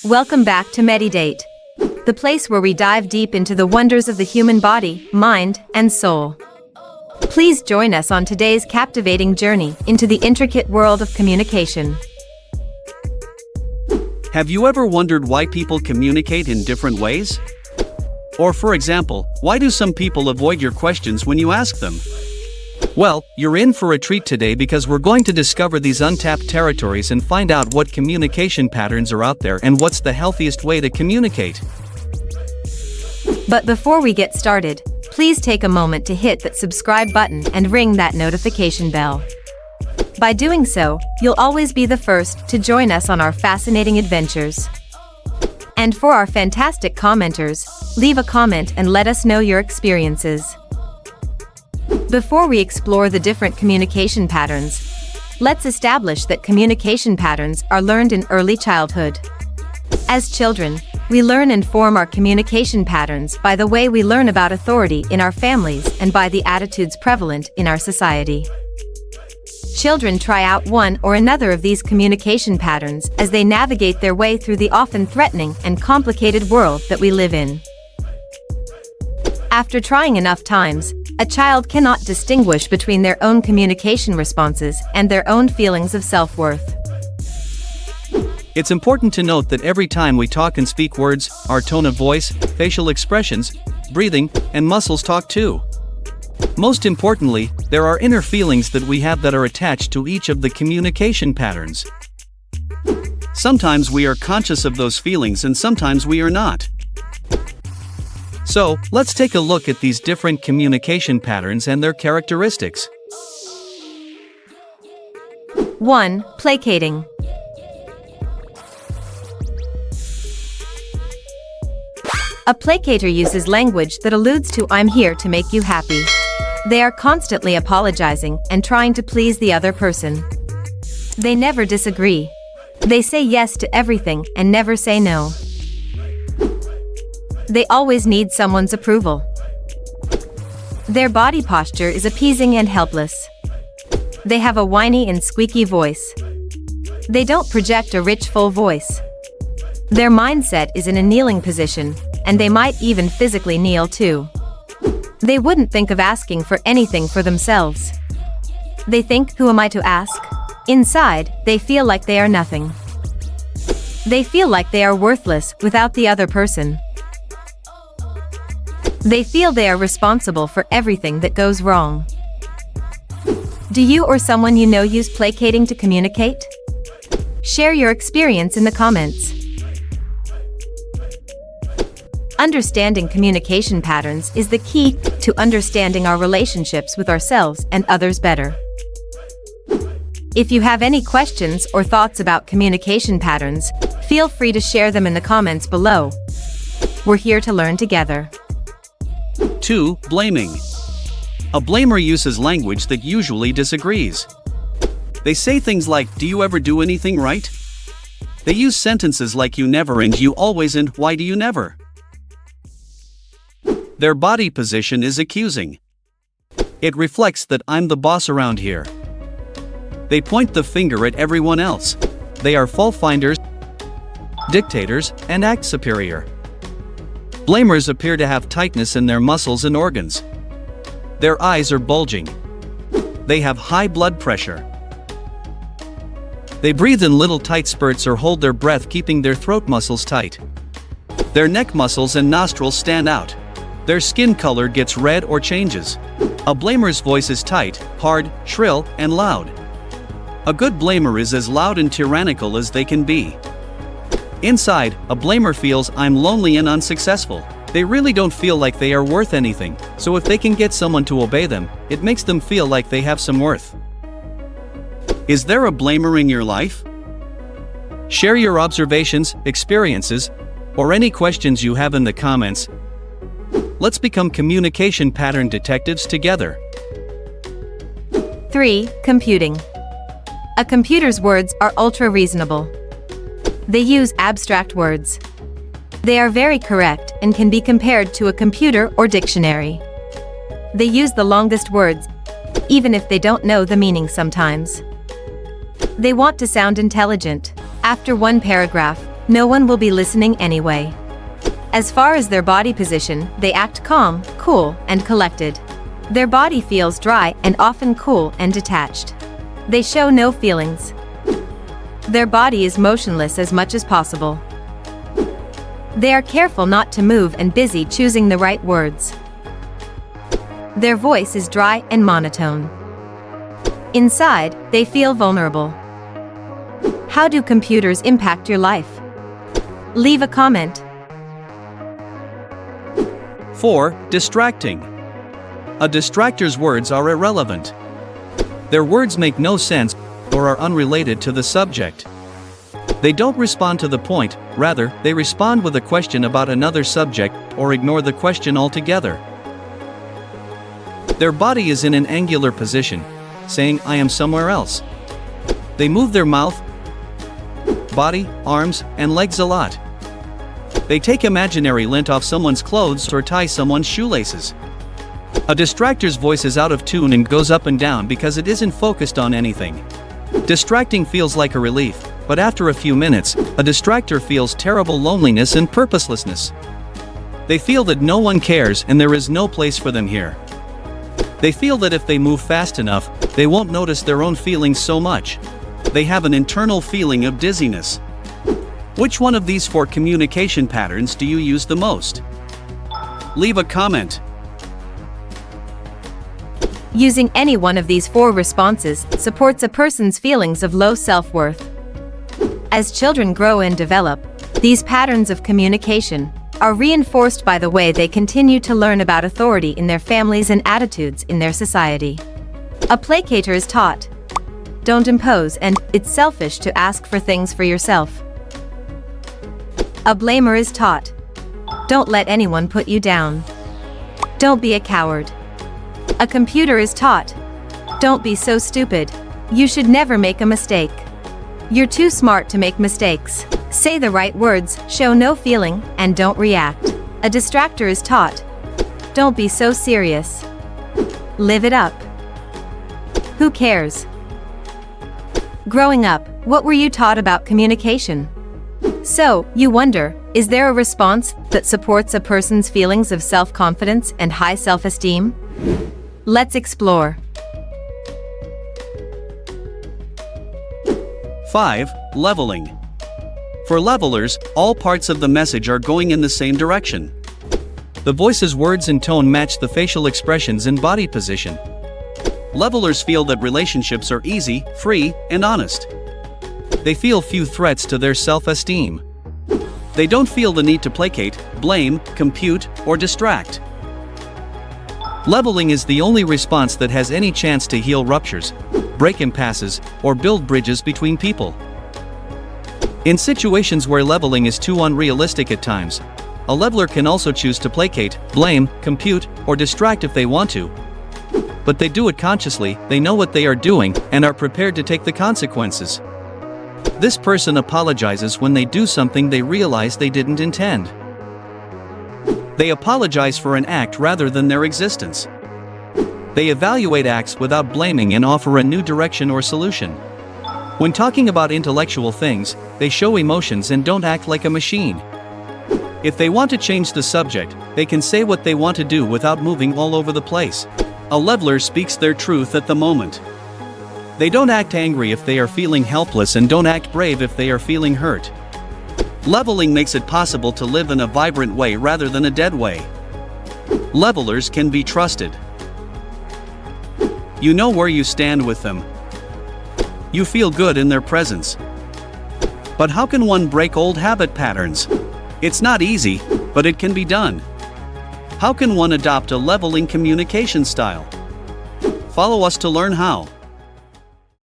Welcome back to Medi-Date, the place where we dive deep into the wonders of the human body, mind, and soul. Please join us on today's captivating journey into the intricate world of communication. Have you ever wondered why people communicate in different ways? Or for example, why do some people avoid your questions when you ask them? Well, you're in for a treat today because we're going to discover these untapped territories and find out what communication patterns are out there and what's the healthiest way to communicate. But before we get started, please take a moment to hit that subscribe button and ring that notification bell. By doing so, you'll always be the first to join us on our fascinating adventures. And for our fantastic commenters, leave a comment and let us know your experiences. Before we explore the different communication patterns, let's establish that communication patterns are learned in early childhood. As children, we learn and form our communication patterns by the way we learn about authority in our families and by the attitudes prevalent in our society. Children try out one or another of these communication patterns as they navigate their way through the often threatening and complicated world that we live in. After trying enough times, a child cannot distinguish between their own communication responses and their own feelings of self-worth. It's important to note that every time we talk and speak words, our tone of voice, facial expressions, breathing, and muscles talk too. Most importantly, there are inner feelings that we have that are attached to each of the communication patterns. Sometimes we are conscious of those feelings and sometimes we are not. So, let's take a look at these different communication patterns and their characteristics. 1. Placating. A placater uses language that alludes to "I'm here to make you happy." They are constantly apologizing and trying to please the other person. They never disagree. They say yes to everything and never say no. They always need someone's approval. Their body posture is appeasing and helpless. They have a whiny and squeaky voice. They don't project a rich, full voice. Their mindset is in a kneeling position, and they might even physically kneel too. They wouldn't think of asking for anything for themselves. They think, "Who am I to ask?" Inside, they feel like they are nothing. They feel like they are worthless without the other person. They feel they are responsible for everything that goes wrong. Do you or someone you know use placating to communicate? Share your experience in the comments. Understanding communication patterns is the key to understanding our relationships with ourselves and others better. If you have any questions or thoughts about communication patterns, feel free to share them in the comments below. We're here to learn together. 2. Blaming. A blamer uses language that usually disagrees. They say things like, "Do you ever do anything right?" They use sentences like "you never" and "you always" and "why do you never?" Their body position is accusing. It reflects that "I'm the boss around here." They point the finger at everyone else. They are fault finders, dictators, and act superior. Blamers appear to have tightness in their muscles and organs. Their eyes are bulging. They have high blood pressure. They breathe in little tight spurts or hold their breath, keeping their throat muscles tight. Their neck muscles and nostrils stand out. Their skin color gets red or changes. A blamer's voice is tight, hard, shrill, and loud. A good blamer is as loud and tyrannical as they can be. Inside, a blamer feels, "I'm lonely and unsuccessful." They really don't feel like they are worth anything, so if they can get someone to obey them, it makes them feel like they have some worth. Is there a blamer in your life? Share your observations, experiences, or any questions you have in the comments. Let's become communication pattern detectives together. 3. Computing. A computer's words are ultra-reasonable. They use abstract words. They are very correct and can be compared to a computer or dictionary. They use the longest words, even if they don't know the meaning sometimes. They want to sound intelligent. After one paragraph, no one will be listening anyway. As far as their body position, they act calm, cool, and collected. Their body feels dry and often cool and detached. They show no feelings. Their body is motionless as much as possible. They are careful not to move and busy choosing the right words. Their voice is dry and monotone. Inside, they feel vulnerable. How do computers impact your life? Leave a comment. 4. Distracting. A distractor's words are irrelevant. Their words make no sense or are unrelated to the subject. They don't respond to the point, rather, they respond with a question about another subject or ignore the question altogether. Their body is in an angular position, saying, "I am somewhere else." They move their mouth, body, arms, and legs a lot. They take imaginary lint off someone's clothes or tie someone's shoelaces. A distractor's voice is out of tune and goes up and down because it isn't focused on anything. Distracting feels like a relief, but after a few minutes, a distractor feels terrible loneliness and purposelessness. They feel that no one cares and there is no place for them here. They feel that if they move fast enough, they won't notice their own feelings so much. They have an internal feeling of dizziness. Which one of these 4 communication patterns do you use the most? Leave a comment. Using any one of these 4 responses supports a person's feelings of low self-worth. As children grow and develop, these patterns of communication are reinforced by the way they continue to learn about authority in their families and attitudes in their society. A placater is taught, "Don't impose," and "It's selfish to ask for things for yourself." A blamer is taught, "Don't let anyone put you down. Don't be a coward." A computer is taught, "Don't be so stupid. You should never make a mistake. You're too smart to make mistakes. Say the right words, show no feeling, and don't react." A distractor is taught, "Don't be so serious. Live it up. Who cares?" Growing up, what were you taught about communication? So, you wonder, is there a response that supports a person's feelings of self-confidence and high self-esteem? Let's explore. 5. Leveling. For levelers, all parts of the message are going in the same direction. The voice's words and tone match the facial expressions and body position. Levelers feel that relationships are easy, free, and honest. They feel few threats to their self-esteem. They don't feel the need to placate, blame, compute, or distract. Leveling is the only response that has any chance to heal ruptures, break impasses, or build bridges between people. In situations where leveling is too unrealistic at times, a leveler can also choose to placate, blame, compute, or distract if they want to. But they do it consciously, they know what they are doing, and are prepared to take the consequences. This person apologizes when they do something they realize they didn't intend. They apologize for an act rather than their existence. They evaluate acts without blaming and offer a new direction or solution. When talking about intellectual things, they show emotions and don't act like a machine. If they want to change the subject, they can say what they want to do without moving all over the place. A leveler speaks their truth at the moment. They don't act angry if they are feeling helpless and don't act brave if they are feeling hurt. Leveling makes it possible to live in a vibrant way rather than a dead way. Levelers can be trusted. You know where you stand with them. You feel good in their presence. But how can one break old habit patterns? It's not easy, but it can be done. How can one adopt a leveling communication style? Follow us to learn how.